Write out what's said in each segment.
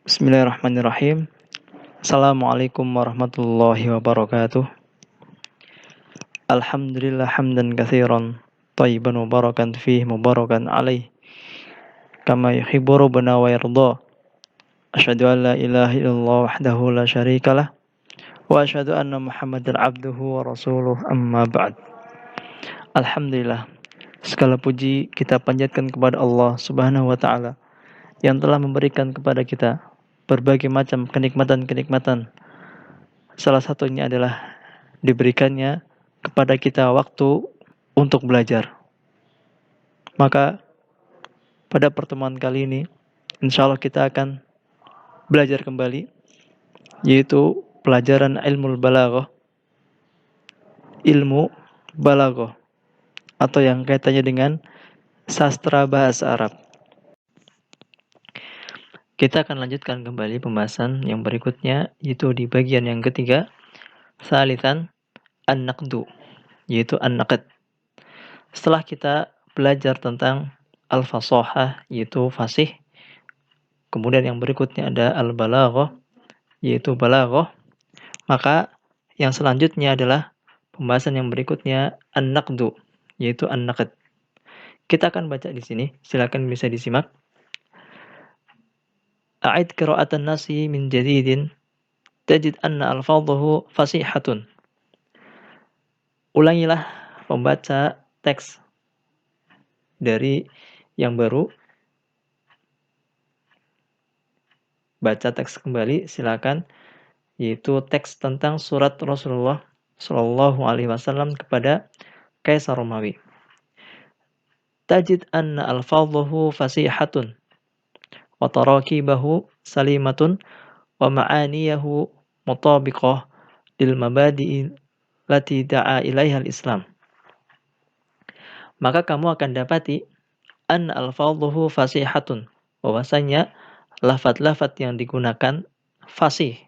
Bismillahirrahmanirrahim. Assalamualaikum warahmatullahi wabarakatuh. Alhamdulillah hamdan katsiran thayyiban mubarakan fihi mubarakan alaih kama yuhibbu rabbuna wa yarda. Asyhadu an la ilaha illallah wahdahu la syarikalah wa asyhadu anna Muhammadar abduhu wa rasuluh amma ba'd. Alhamdulillah, segala puji kita panjatkan kepada Allah Subhanahu wa taala yang telah memberikan kepada kita berbagai macam kenikmatan-kenikmatan. Salah satunya adalah diberikannya kepada kita waktu untuk belajar. Maka pada pertemuan kali ini, insya Allah kita akan belajar kembali, yaitu pelajaran ilmu balaghah, atau yang kaitannya dengan sastra bahasa Arab. Kita akan lanjutkan kembali pembahasan yang berikutnya, yaitu di bagian yang ketiga, salisan an-naqdu, yaitu an-naqd. Setelah kita belajar tentang al-fasahah, yaitu fasih, kemudian yang berikutnya ada al-balaghah, yaitu balaghah, maka yang selanjutnya adalah pembahasan yang berikutnya an-naqdu, yaitu an-naqd. Kita akan baca di sini, silakan bisa disimak. A'id qira'atan nasi min jadidin tajid anna alfadhahu fasihatun. Ulangilah membaca teks dari yang baru. Baca teks kembali, silakan, yaitu teks tentang surat Rasulullah Shallallahu Alaihi Wasallam kepada Kaisar Romawi. Tajid anna alfadhahu fasihatun wa tarakibahu salimatun wa ma'aniyahu mutabiqah lil mabadi'i lati da'a ilaiha al-Islam. Maka kamu akan dapati anna alfadhahu fasihatun, bahwasanya lafaz-lafaz yang digunakan fasih.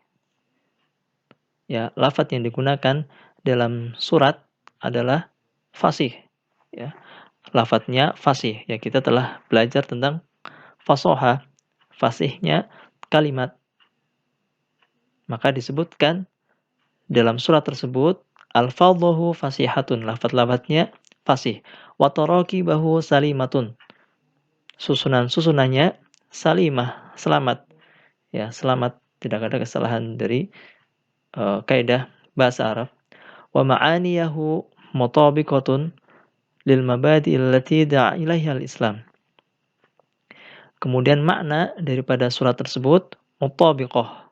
Ya, lafaz yang digunakan dalam surat adalah fasih. Ya, lafaznya fasih. Ya, kita telah belajar tentang fasoha, fasihnya kalimat. Maka disebutkan dalam surat tersebut al-fadhahu fasihatun, lafaz-lafaznya fasih. Wa tarakibahu salimatun, susunan-susunannya salimah, selamat. Ya, selamat, tidak ada kesalahan dari kaidah bahasa Arab. Wa ma'aniyahu mutabiqatun lil mabadi'il lati da'a ilaiha al-Islam. Kemudian makna daripada surat tersebut mutabiqah,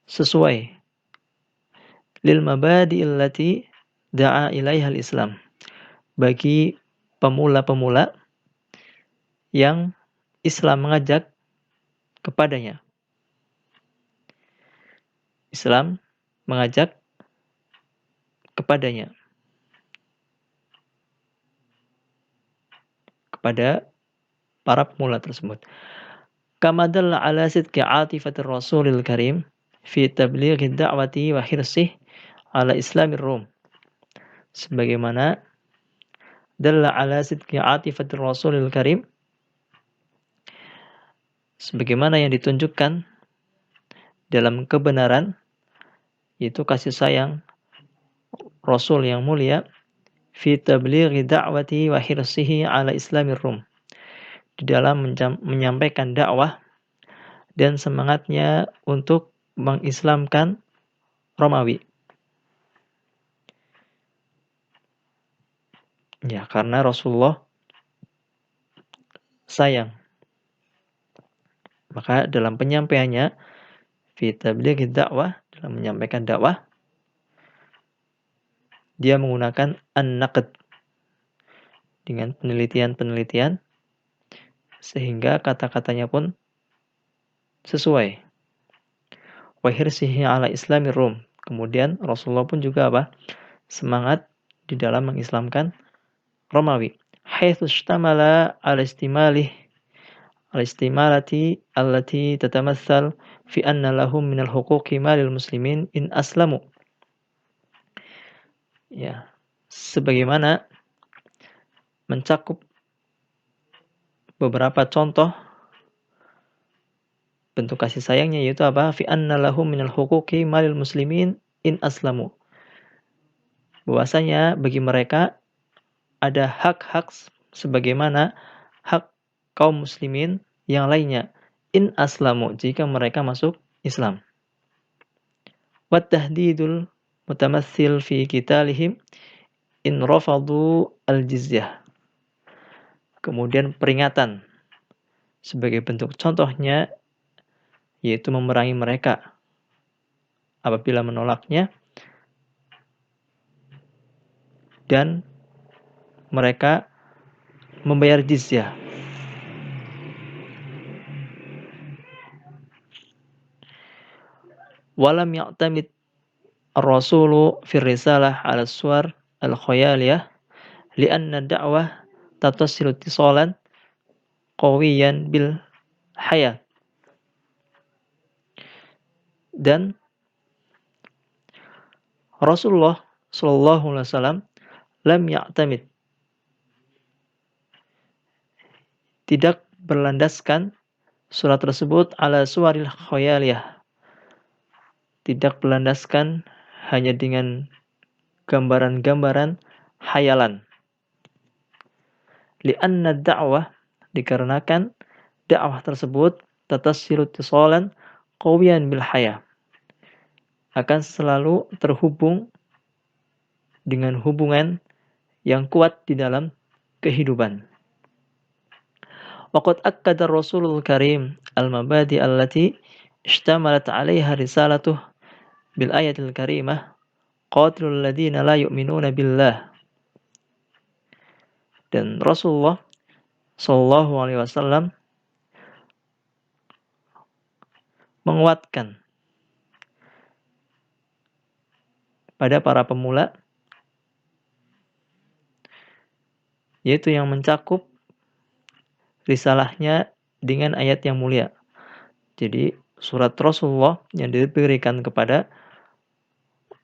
sesuai, lil mabadi'il lati da'a ilaiha al-Islam, bagi pemula-pemula yang Islam mengajak kepadanya. Islam mengajak kepadanya, kepada para pemula tersebut. Kama dalla ala sidqi atifatir Rasulil Karim fi tablighi da'wati wa hirsih ala Islamir Rum. Sebagaimana dalla ala sidqi atifatir Rasulil Karim, sebagaimana yang ditunjukkan dalam kebenaran, yaitu kasih sayang Rasul yang mulia, fi tablighi da'wati wa hirsihi ala Islamir Rum, di dalam menyampaikan dakwah dan semangatnya untuk mengislamkan Romawi. Ya, karena Rasulullah sayang, maka dalam penyampaiannya fi tablighi dakwah, dalam menyampaikan dakwah, dia menggunakan an-naqd dengan penelitian-penelitian sehingga kata-katanya pun sesuai. Wa hirsihi ala Islamir Rum. Kemudian Rasulullah pun juga semangat di dalam mengislamkan Romawi. Haitsu ishtamala ala istimalati allati tatamassal fi anna lahum minal huquqi malil muslimin in aslamu. Ya, sebagaimana mencakup beberapa contoh bentuk kasih sayangnya yaitu apa? Fi anna lahum minal huquqi malil muslimin in aslamu. Bahwasanya bagi mereka ada hak-hak sebagaimana hak kaum muslimin yang lainnya in aslamu jika mereka masuk Islam. Wa tahdidul mutamassil fi qitalihim in rafadu al-jizyah. Kemudian peringatan sebagai bentuk contohnya yaitu memerangi mereka apabila menolaknya dan mereka membayar jizyah. Walam ya'tamid ar-rasulu fi risalah ala suwar al-khayaliyah li'anna da'wah tatasilu ittisalan qawiyan bil hayat. Dan Rasulullah sallallahu alaihi wasallam lam ya'tamid, tidak berlandaskan surat tersebut ala suwaril khayaliyah, tidak berlandaskan hanya dengan gambaran-gambaran hayalan. Li'anna da'wah, dikarenakan dakwah tersebut tatasilu ittisalan qawiyan bil hayah, akan selalu terhubung dengan hubungan yang kuat di dalam kehidupan. Waqad akkada Rasulul Karim al-mabadi allati ishtamalat 'alaiha risalatuh bil ayatil karimah qatilul ladina la yu'minuna billah. Dan Rasulullah sallallahu alaihi wasallam menguatkan pada para pemula, yaitu yang mencakup risalahnya dengan ayat yang mulia. Jadi surat Rasulullah yang diberikan kepada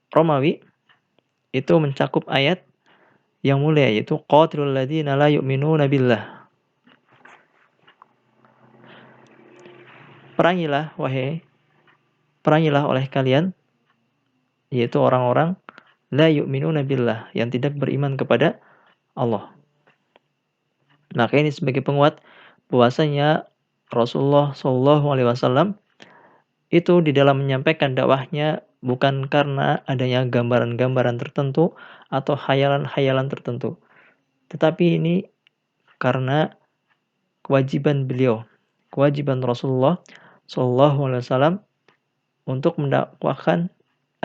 Romawi itu mencakup ayat yang mulia, yaitu qatilul ladzina la yu'minuna billah. Perangilah oleh kalian, yaitu orang-orang la yu'minuna billah, yang tidak beriman kepada Allah. Maka ini sebagai penguat bahwasanya Rasulullah Shallallahu alaihi wasallam itu di dalam menyampaikan dakwahnya bukan karena adanya gambaran-gambaran tertentu atau hayalan-hayalan tertentu, tetapi ini karena kewajiban beliau, kewajiban Rasulullah Shallallahu alaihi wasallam untuk mendakwahkan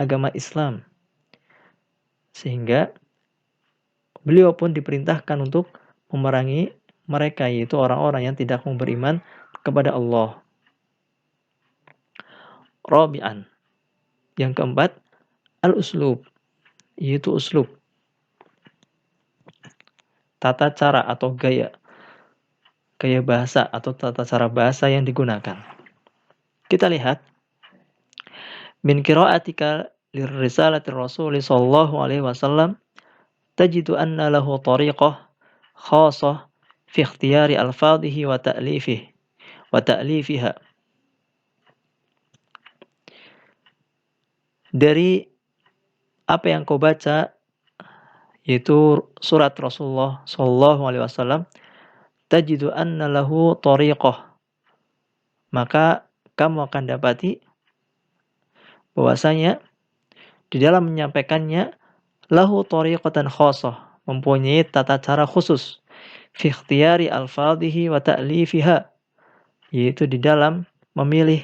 agama Islam, sehingga beliau pun diperintahkan untuk memerangi mereka, yaitu orang-orang yang tidak mau beriman kepada Allah. Rabi'an, yang keempat, al-uslub, yaitu uslub, tata cara atau gaya bahasa atau tata cara bahasa yang digunakan. Kita lihat min qira'atika lirrisalati Rasul sallallahu alaihi wasallam tajidu anna lahu tariqah khassah fi ikhtiyari alfadhihi wa ta'lifiha. Dari apa yang kau baca, yaitu surat Rasulullah sallallahu alaihi wasallam, tajidu anna lahu tariqah, maka kamu akan dapati bahwasanya di dalam menyampaikannya lahu tariqatan khassah, mempunyai tata cara khusus, fi ikhtiyari alfadhihi wa ta'lifiha, yaitu di dalam memilih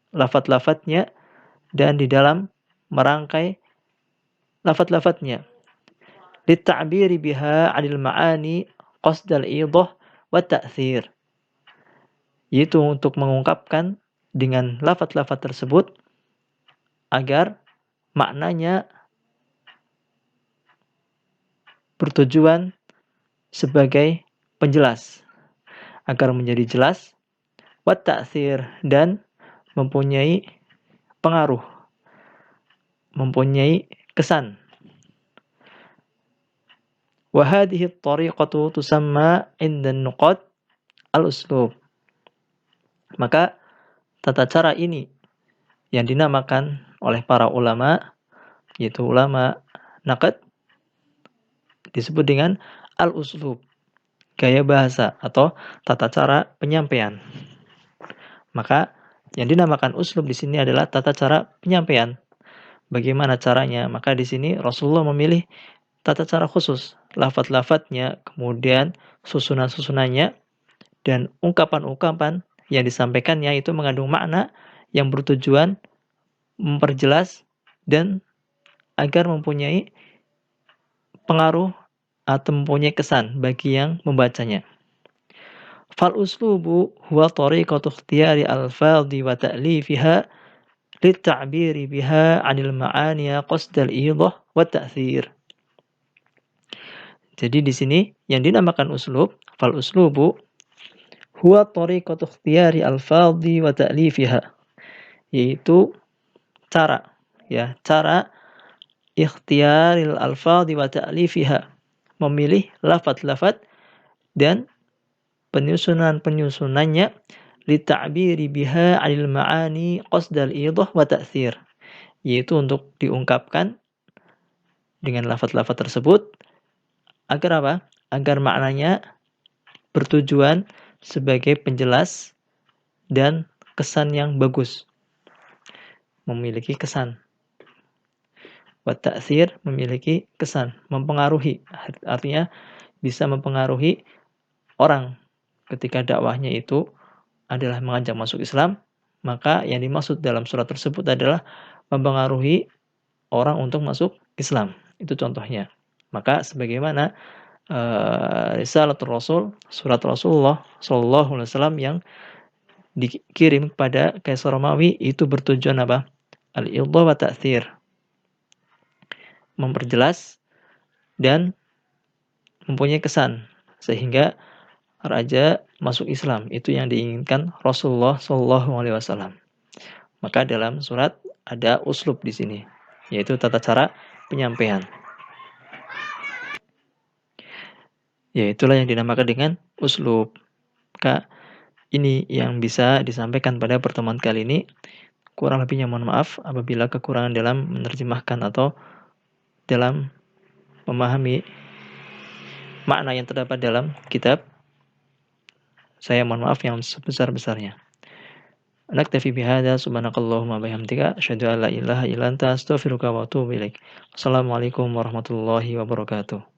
lafaz-lafaznya dan di dalam merangkai lafaz-lafaznya, litta'biri biha 'anil ma'ani qasdal idah wa ta'thir, yaitu untuk mengungkapkan dengan lafaz-lafaz tersebut agar maknanya bertujuan sebagai penjelas, agar menjadi jelas, wa ta'thir, dan mempunyai pengaruh, mempunyai kesan. Wa hadhihi at-tariqatu tusamma 'inda an-nuqad al-uslub. Maka tata cara ini yang dinamakan oleh para ulama, yaitu ulama naqd, disebut dengan al-uslub, gaya bahasa atau tata cara penyampaian. Maka yang dinamakan uslub di sini adalah tata cara penyampaian. Bagaimana caranya? Maka di sini Rasulullah memilih tata cara khusus, lafaz-lafaznya, kemudian susunan-susunannya, dan ungkapan-ungkapan yang disampaikannya itu mengandung makna yang bertujuan memperjelas dan agar mempunyai pengaruh atau mempunyai kesan bagi yang membacanya. Fal uslubu huwa tariqatu ikhtiyari al-fadhi wa ta'lifiha litta'biri biha 'anil ma'ani qasdal idah wa ta'thir. Jadi di sini yang dinamakan uslub, fal uslubu huwa tariqatu ikhtiyari al-fadhi wa ta'lifiha, yaitu cara ikhtiyaril alfadhi wa ta'lifiha, memilih lafaz-lafaz dan penyusunan-penyusunannya lita'biri biha 'anil ma'ani qasdal idah wa ta'thir, yaitu untuk diungkapkan dengan lafaz-lafaz tersebut agar apa? Agar maknanya bertujuan sebagai penjelas dan kesan yang bagus, memiliki kesan. Wa ta'thir, memiliki kesan, mempengaruhi, artinya bisa mempengaruhi orang ketika dakwahnya itu adalah mengajak masuk Islam, maka yang dimaksud dalam surat tersebut adalah mempengaruhi orang untuk masuk Islam. Itu contohnya. Maka sebagaimana Risalatul Rasul, surat Rasulullah Shallallahu Alaihi Wasallam yang dikirim kepada Kaisar Romawi itu bertujuan apa? Al-idah wa ta'thir, memperjelas dan mempunyai kesan sehingga raja masuk Islam. Itu yang diinginkan Rasulullah Shallallahu Alaihi Wasallam. Maka dalam surat ada uslub di sini, yaitu tata cara penyampaian. Ya, itulah yang dinamakan dengan uslub. Maka ini yang bisa disampaikan pada pertemuan kali ini. Kurang lebihnya mohon maaf apabila kekurangan dalam menerjemahkan atau dalam memahami makna yang terdapat dalam kitab. Saya mohon maaf yang sebesar-besarnya. Naktafi bihadza, subhanakallahumma bihamdika, asyhadu an la ilaha illa anta, astaghfiruka wa atubu ilaik. Assalamualaikum warahmatullahi wabarakatuh.